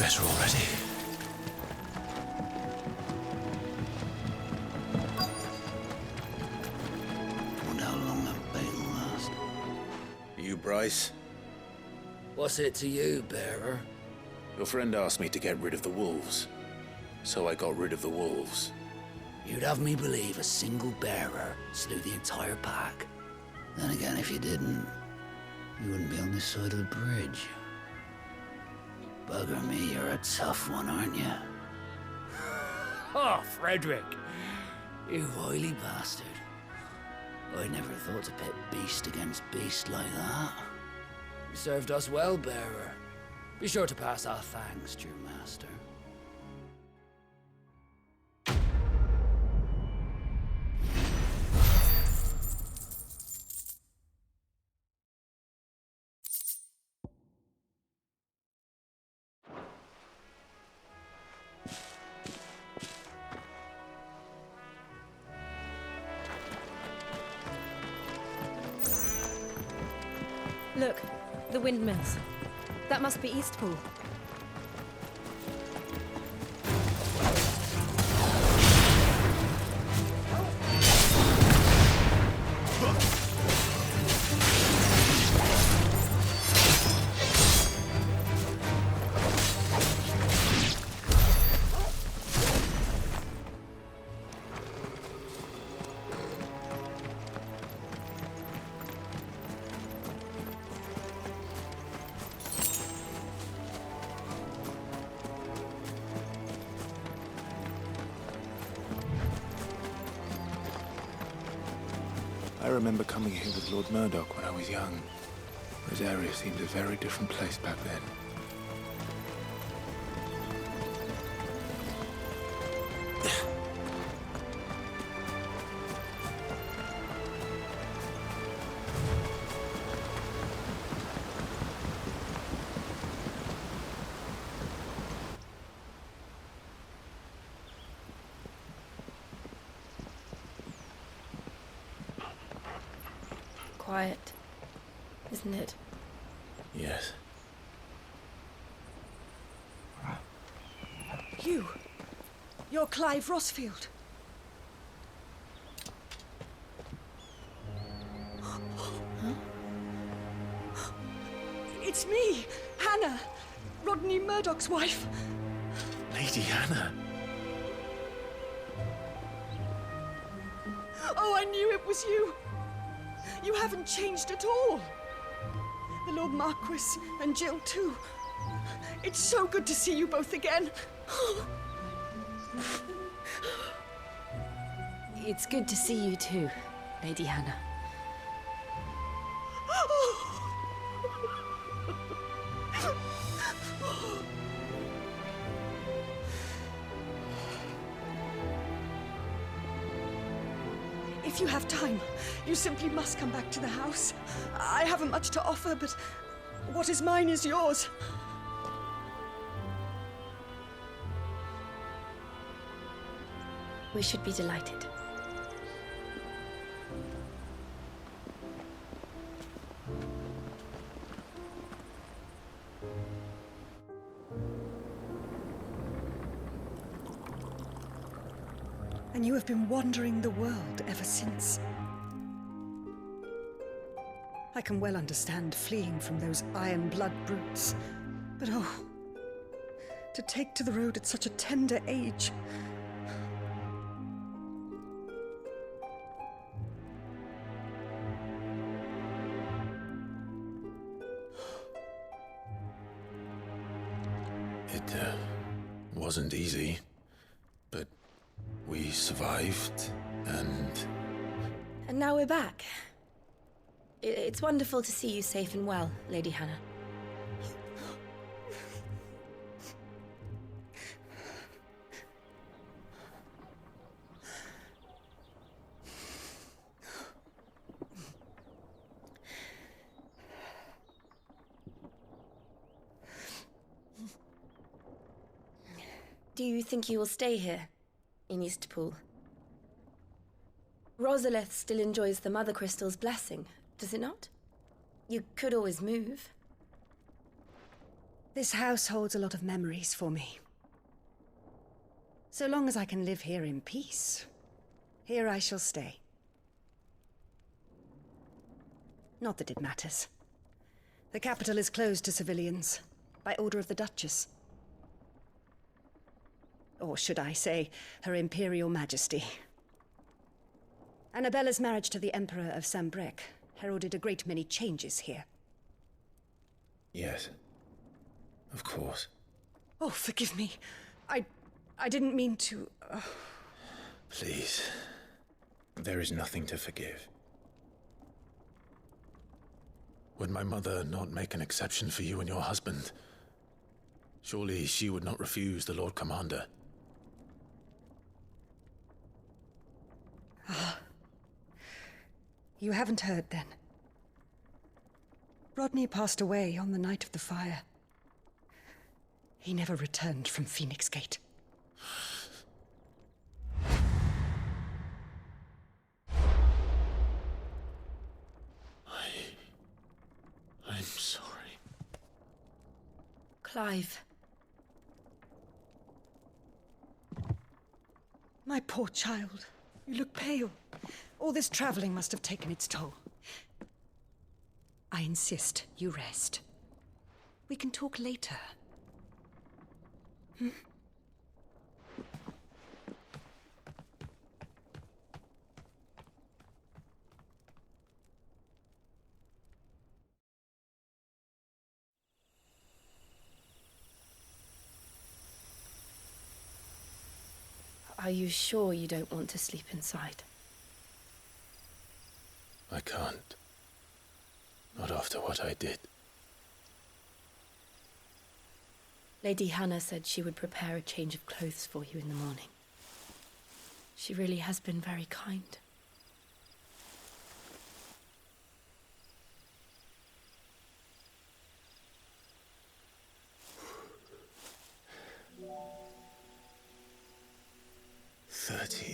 better already. Wonder how long that bait will last. You, Bryce? What's it to you, bearer? Your friend asked me to get rid of the wolves. So I got rid of the wolves. You'd have me believe a single bearer slew the entire pack. Then again, if you didn't, you wouldn't be on this side of the bridge. Bugger me, you're a tough one, aren't you? Oh, Frederick! You wily bastard. I never thought to pit beast against beast like that. You served us well, bearer. Be sure to pass our thanks to your master. Look, the windmills. That must be Eastpool. I remember coming here with Lord Murdoch when I was young. This area seemed a very different place back then. Quiet, isn't it? Yes. You're Clive Rossfield. Huh? It's me, Hannah, Rodney Murdoch's wife. Lady Hannah. Oh, I knew it was you. You haven't changed at all. The Lord Marquis and Jill too. It's so good to see you both again. It's good to see you too, Lady Hannah. If you have time, you simply must come back to the house. I haven't much to offer, but what is mine is yours. We should be delighted. And you have been wandering the world ever since. I can well understand fleeing from those iron blood brutes. But oh, to take to the road at such a tender age. It wasn't easy, but we survived, and now we're back. It's wonderful to see you safe and well, Lady Hannah. Do you think you will stay here, in Eastpool? Rosalith still enjoys the Mother Crystal's blessing, does it not? You could always move. This house holds a lot of memories for me. So long as I can live here in peace, here I shall stay. Not that it matters. The capital is closed to civilians, by order of the Duchess. Or should I say, Her Imperial Majesty. Annabella's marriage to the Emperor of Sambrec heralded a great many changes here. Yes. Of course. Oh, forgive me. I didn't mean to... Please. There is nothing to forgive. Would my mother not make an exception for you and your husband? Surely she would not refuse the Lord Commander. You haven't heard, then. Rodney passed away on the night of the fire. He never returned from Phoenix Gate. I'm sorry. Clive. My poor child. You look pale. All this traveling must have taken its toll. I insist you rest. We can talk later. Are you sure you don't want to sleep inside? I can't. Not after what I did. Lady Hannah said she would prepare a change of clothes for you in the morning. She really has been very kind.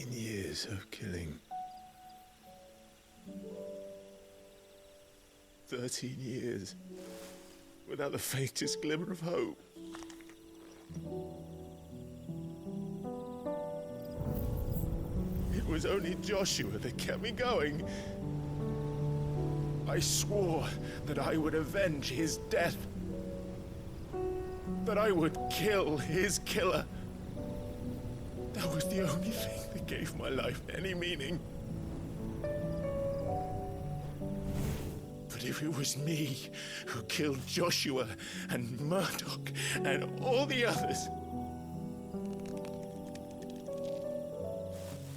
Years of killing. 13 years without the faintest glimmer of hope. It was only Joshua that kept me going. I swore that I would avenge his death. That I would kill his killer. That was the only thing that gave my life any meaning. But if it was me who killed Joshua and Murdoch and all the others,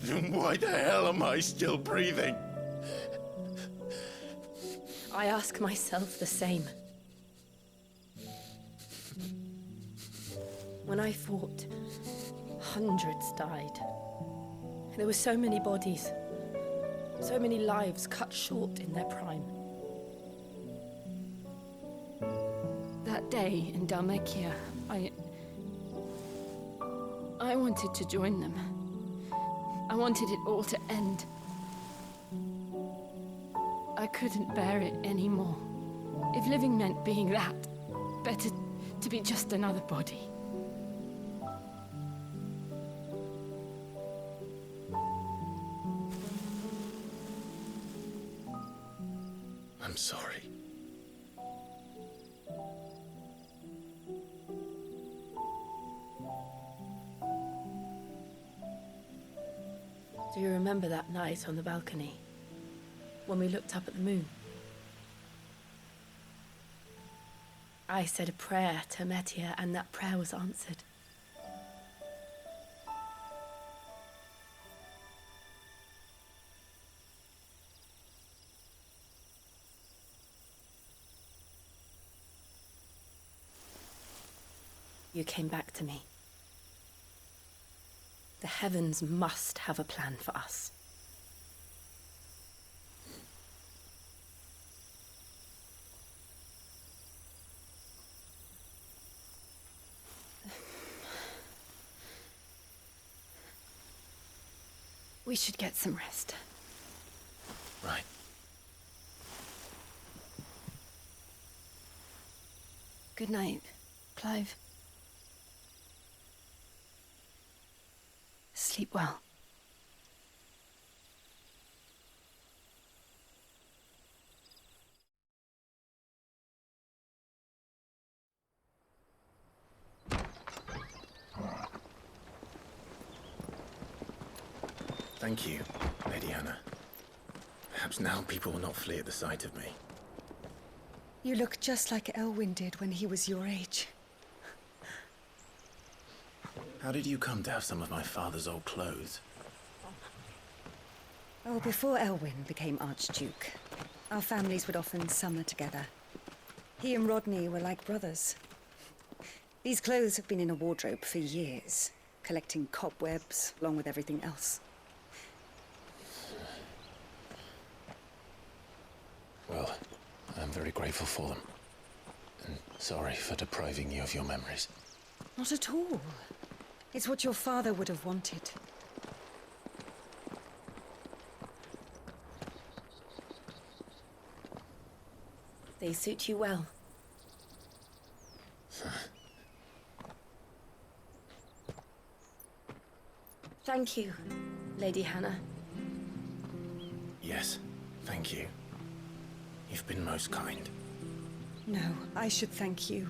then why the hell am I still breathing? I ask myself the same. When I fought, hundreds died. There were so many bodies, so many lives cut short in their prime. That day in Dalmekia, I wanted to join them. I wanted it all to end. I couldn't bear it anymore. If living meant being that, better to be just another body. I'm sorry. Do you remember that night on the balcony, when we looked up at the moon? I said a prayer to Metia, and that prayer was answered. You came back to me. The heavens must have a plan for us. We should get some rest. Right. Good night, Clive. Sleep well. Thank you, Lady Hannah. Perhaps now people will not flee at the sight of me. You look just like Elwyn did when he was your age. How did you come to have some of my father's old clothes? Oh, before Elwyn became Archduke, our families would often summer together. He and Rodney were like brothers. These clothes have been in a wardrobe for years, collecting cobwebs along with everything else. Well, I'm very grateful for them. And sorry for depriving you of your memories. Not at all. It's what your father would have wanted. They suit you well. Thank you, Lady Hannah. Yes, thank you. You've been most kind. No, I should thank you.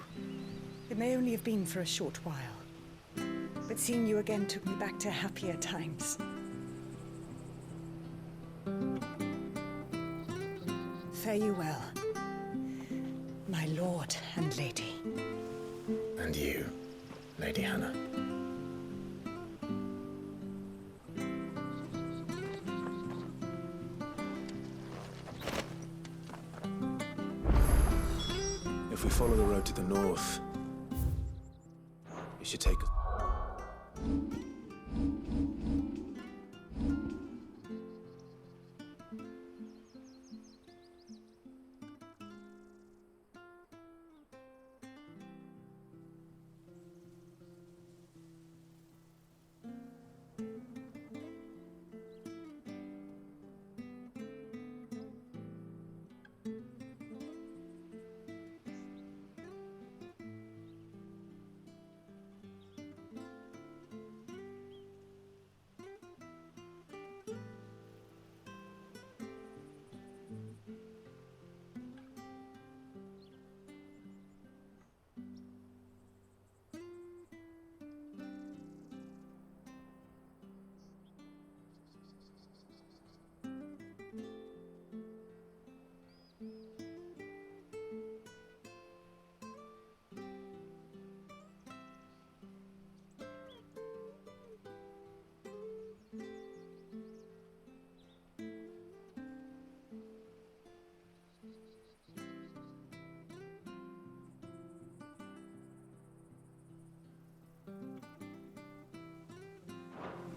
It may only have been for a short while, but seeing you again took me back to happier times. Fare you well, my lord and lady. And you, Lady Hannah. If we follow the road to the north, it should take us.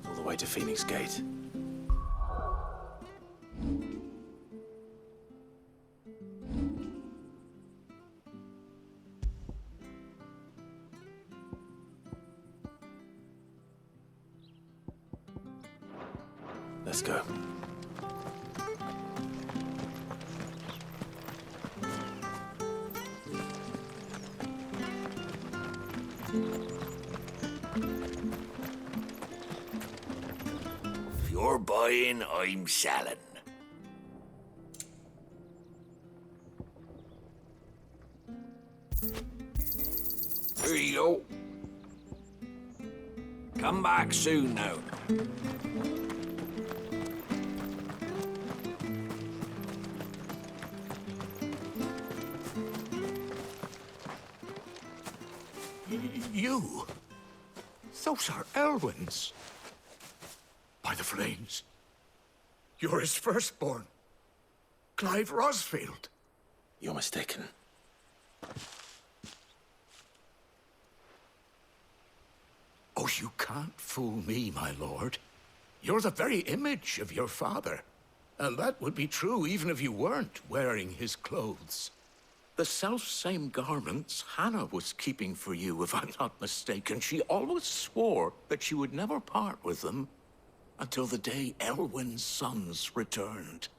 All the way to Phoenix Gate. Let's go. If you're buying, I'm selling. Here you go. Come back soon now. You? Those are Elwyn's. By the flames. You're his firstborn. Clive Rosfield. You're mistaken. Oh, you can't fool me, my lord. You're the very image of your father. And that would be true even if you weren't wearing his clothes. The self-same garments Hannah was keeping for you, if I'm not mistaken. She always swore that she would never part with them until the day Elwyn's sons returned.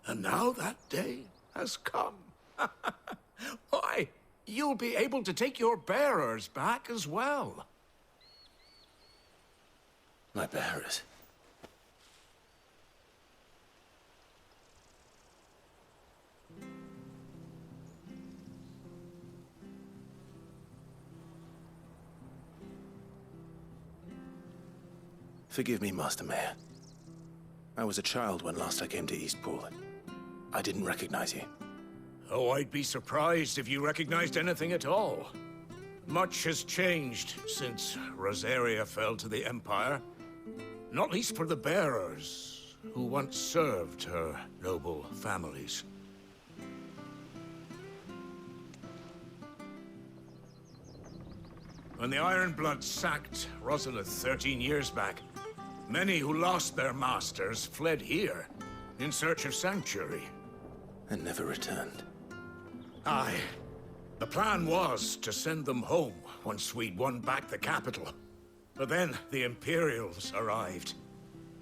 And now that day has come. Why, you'll be able to take your bearers back as well. My bearers. Forgive me, Master Mayor. I was a child when last I came to Eastpool. I didn't recognize you. Oh, I'd be surprised if you recognized anything at all. Much has changed since Rosaria fell to the Empire. Not least for the bearers, who once served her noble families. When the Ironbloods sacked Rosalith 13 years back, many who lost their masters fled here in search of sanctuary. And never returned. Aye. The plan was to send them home once we'd won back the capital. But then the Imperials arrived.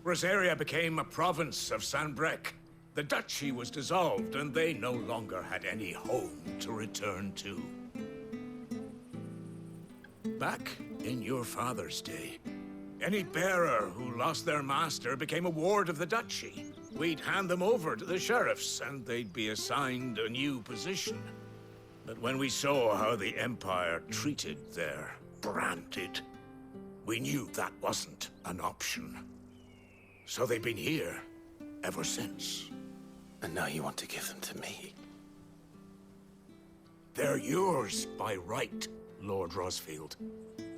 Rosaria became a province of Sanbreque. The duchy was dissolved, and they no longer had any home to return to. Back in your father's day, any bearer who lost their master became a ward of the duchy. We'd hand them over to the sheriffs, and they'd be assigned a new position. But when we saw how the Empire treated their branded, we knew that wasn't an option. So they've been here ever since. And now you want to give them to me? They're yours by right, Lord Rosfield.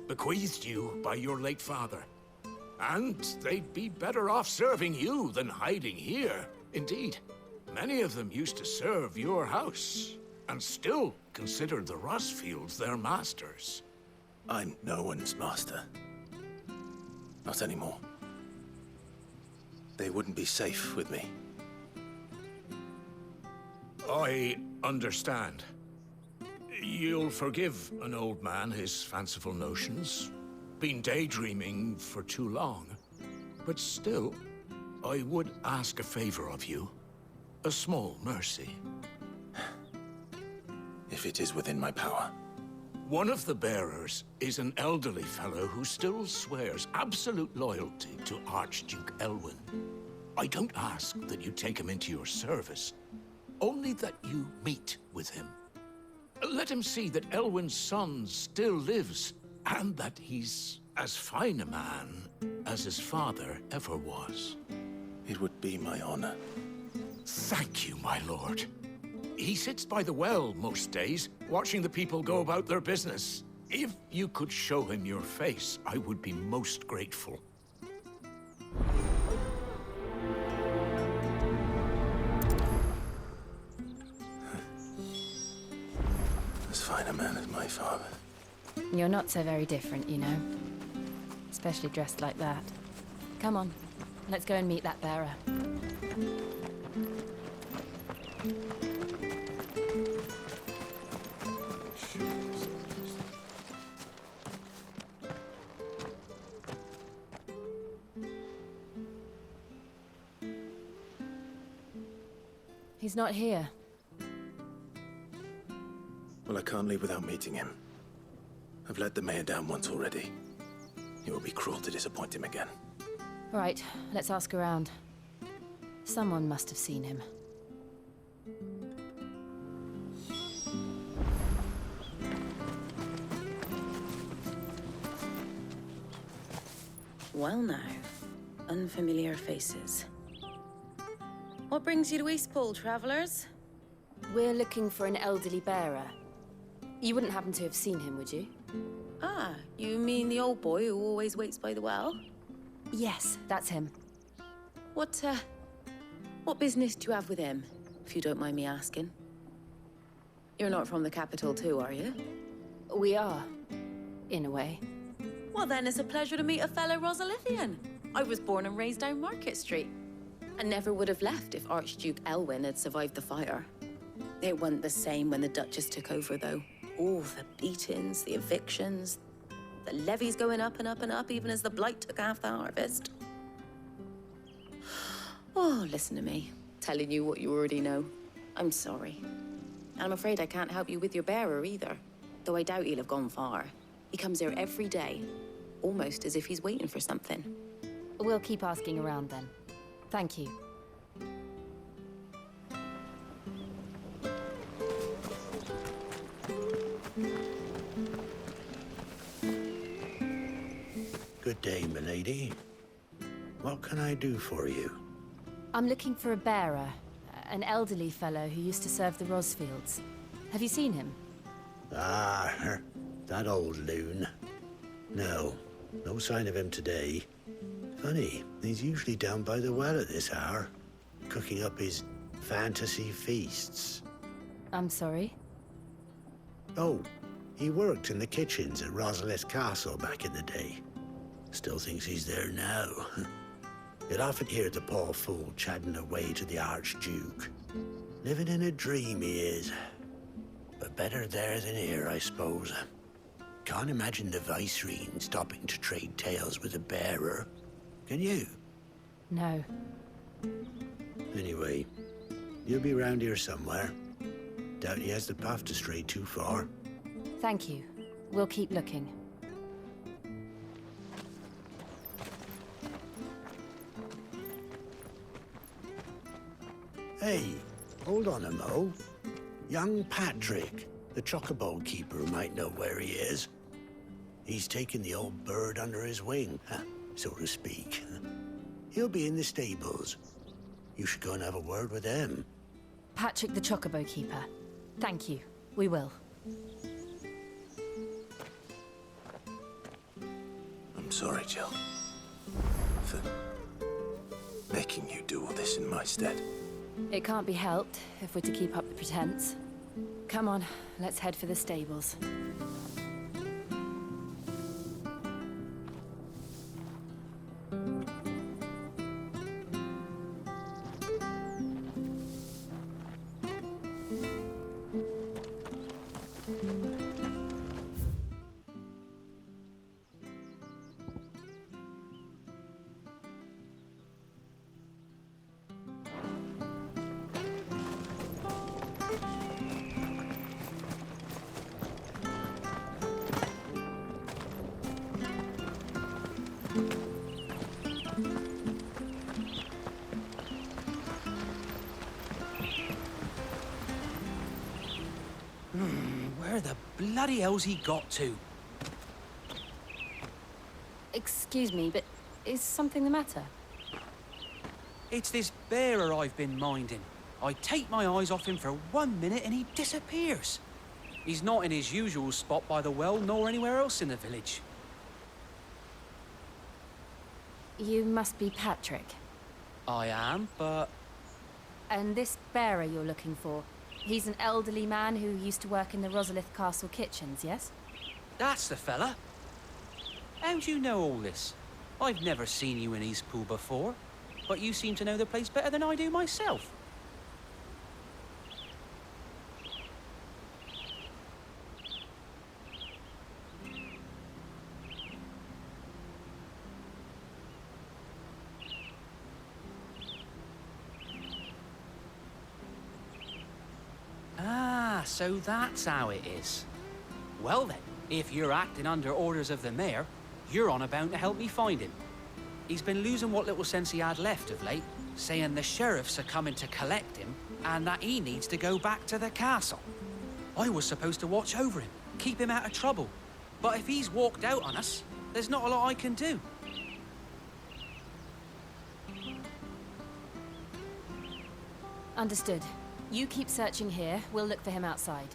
Bequeathed you by your late father. And they'd be better off serving you than hiding here. Indeed, many of them used to serve your house, and still considered the Rosfields their masters. I'm no one's master. Not anymore. They wouldn't be safe with me. I understand. You'll forgive an old man his fanciful notions. Been daydreaming for too long. But still, I would ask a favor of you. A small mercy. If it is within my power. One of the bearers is an elderly fellow who still swears absolute loyalty to Archduke Elwyn. I don't ask that you take him into your service, only that you meet with him. Let him see that Elwyn's son still lives, and that he's as fine a man as his father ever was. It would be my honor. Thank you, my lord. He sits by the well most days, watching the people go about their business. If you could show him your face, I would be most grateful. As fine a man as my father. You're not so very different, you know. Especially dressed like that. Come on, let's go and meet that bearer. He's not here. Well, I can't leave without meeting him. I've let the mayor down once already. It would be cruel to disappoint him again. Right, let's ask around. Someone must have seen him. Well now, unfamiliar faces. What brings you to Eastpool, travelers? We're looking for an elderly bearer. You wouldn't happen to have seen him, would you? Ah, you mean the old boy who always waits by the well? Yes, that's him. What business do you have with him, if you don't mind me asking? You're not from the capital too, are you? We are, in a way. Well then, it's a pleasure to meet a fellow Rosalithian. I was born and raised down Market Street. And never would have left if Archduke Elwyn had survived the fire. It wasn't the same when the Duchess took over, though. Oh, the beatings, the evictions, the levies going up and up and up, even as the blight took half the harvest. Oh, listen to me, telling you what you already know. I'm sorry. And I'm afraid I can't help you with your bearer either. Though I doubt he'll have gone far. He comes here every day, almost as if he's waiting for something. We'll keep asking around then. Thank you. Good day, milady. What can I do for you? I'm looking for a bearer, an elderly fellow who used to serve the Rosfields. Have you seen him? Ah, that old loon. No sign of him today. Funny, he's usually down by the well at this hour, cooking up his fantasy feasts. I'm sorry? Oh, he worked in the kitchens at Rosalith Castle back in the day. Still thinks he's there now. You'd often hear the poor fool chatting away to the Archduke. Living in a dream he is. But better there than here, I suppose. Can't imagine the Viceroy stopping to trade tales with a bearer. Can you? No. Anyway, you'll be round here somewhere. Doubt he has the path to stray too far. Thank you. We'll keep looking. Hey, hold on a mo. Young Patrick, the chocobo keeper, might know where he is. He's taken the old bird under his wing, so to speak. He'll be in the stables. You should go and have a word with him. Patrick the Chocobo Keeper. Thank you. We will. I'm sorry, Jill, for making you do all this in my stead. It can't be helped if we're to keep up the pretense. Come on, let's head for the stables. Where the bloody hell's he got to? Excuse me, but is something the matter? It's this bearer I've been minding. I take my eyes off him for 1 minute and he disappears. He's not in his usual spot by the well, nor anywhere else in the village. You must be Patrick. I am, but... And this bearer you're looking for, he's an elderly man who used to work in the Rosalith Castle kitchens, yes? That's the fella. How'd you know all this? I've never seen you in Eastpool before, but you seem to know the place better than I do myself. Ah, so that's how it is. Well then, if you're acting under orders of the mayor, you're on about to help me find him. He's been losing what little sense he had left of late, saying the sheriffs are coming to collect him and that he needs to go back to the castle. I was supposed to watch over him, keep him out of trouble. But if he's walked out on us, there's not a lot I can do. Understood. You keep searching here, we'll look for him outside.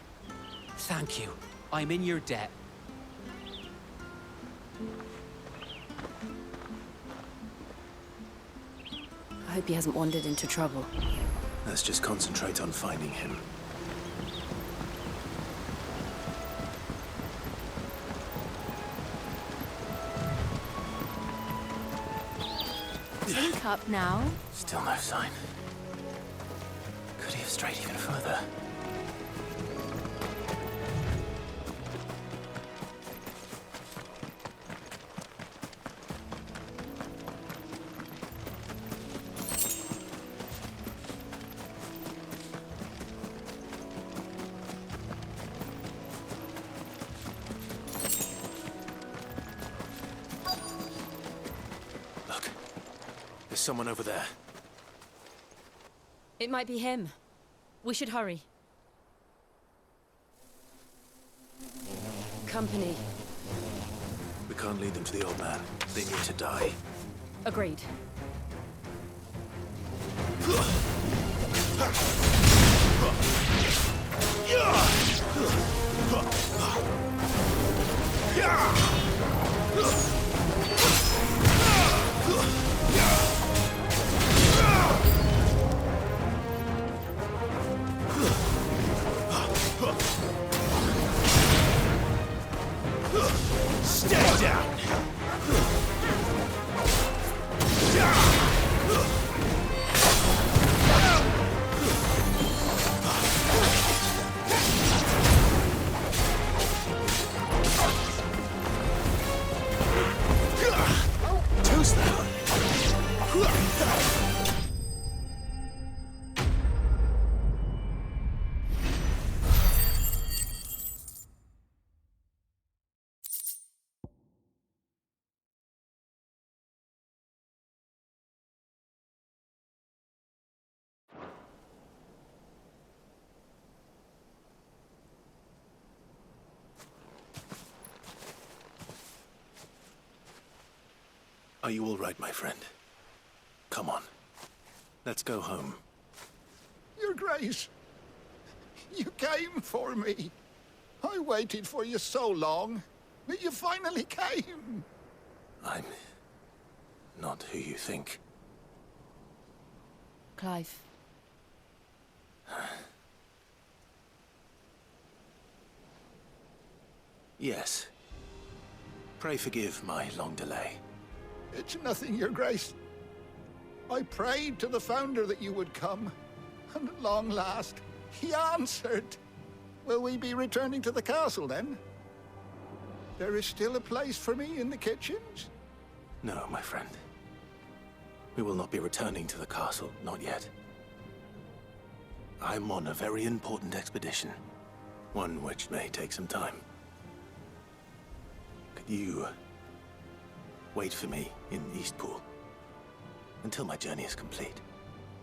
Thank you. I'm in your debt. I hope he hasn't wandered into trouble. Let's just concentrate on finding him. Link up now. Still no sign. Could he have strayed even further? There's someone over there. It might be him. We should hurry. Company. We can't lead them to the old man. They need to die. Agreed. Stay down! Two's down! Are you all right, my friend? Come on. Let's go home. Your Grace, you came for me. I waited for you so long, but you finally came. I'm not who you think. Clive. Yes. Pray forgive my long delay. It's nothing, Your Grace. I prayed to the Founder that you would come, and at long last, he answered. Will we be returning to the castle, then? There is still a place for me in the kitchens? No, my friend. We will not be returning to the castle, not yet. I'm on a very important expedition. One which may take some time. Could you wait for me in Eastpool until my journey is complete?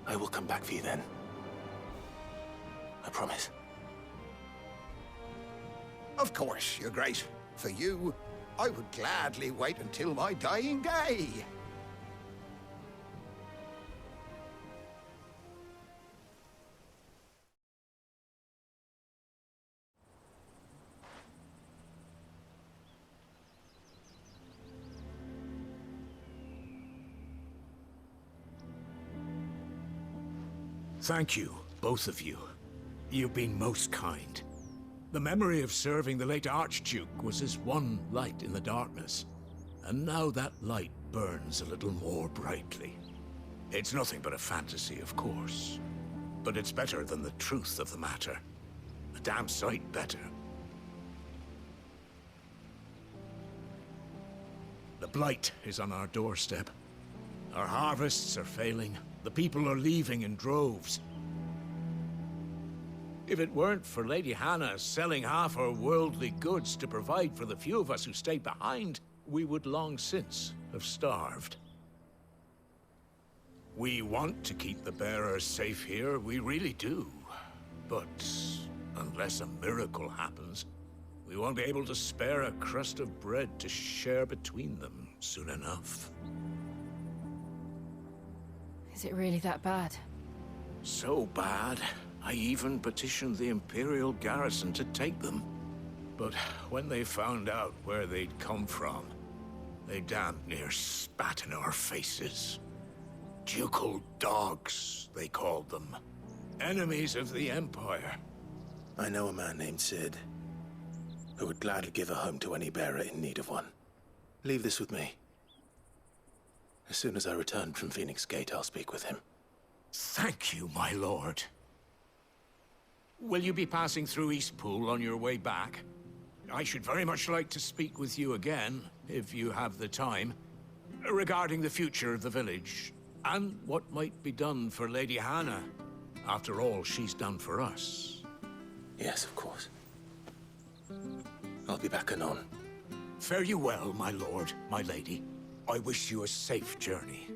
I will come back for you then. I promise. Of course, Your Grace. For you, I would gladly wait until my dying day. Thank you, both of you. You've been most kind. The memory of serving the late Archduke was as one light in the darkness, and now that light burns a little more brightly. It's nothing but a fantasy, of course, but it's better than the truth of the matter. A damn sight better. The blight is on our doorstep. Our harvests are failing. The people are leaving in droves. If it weren't for Lady Hannah selling half her worldly goods to provide for the few of us who stayed behind, we would long since have starved. We want to keep the bearers safe here, we really do. But unless a miracle happens, we won't be able to spare a crust of bread to share between them soon enough. Is it really that bad? So bad, I even petitioned the Imperial garrison to take them. But when they found out where they'd come from, they damn near spat in our faces. Ducal dogs, they called them. Enemies of the Empire. I know a man named Sid, who would gladly give a home to any bearer in need of one. Leave this with me. As soon as I return from Phoenix Gate, I'll speak with him. Thank you, my lord. Will you be passing through Eastpool on your way back? I should very much like to speak with you again, if you have the time, regarding the future of the village, and what might be done for Lady Hannah, after all she's done for us. Yes, of course. I'll be back anon. Fare you well, my lord, my lady. I wish you a safe journey.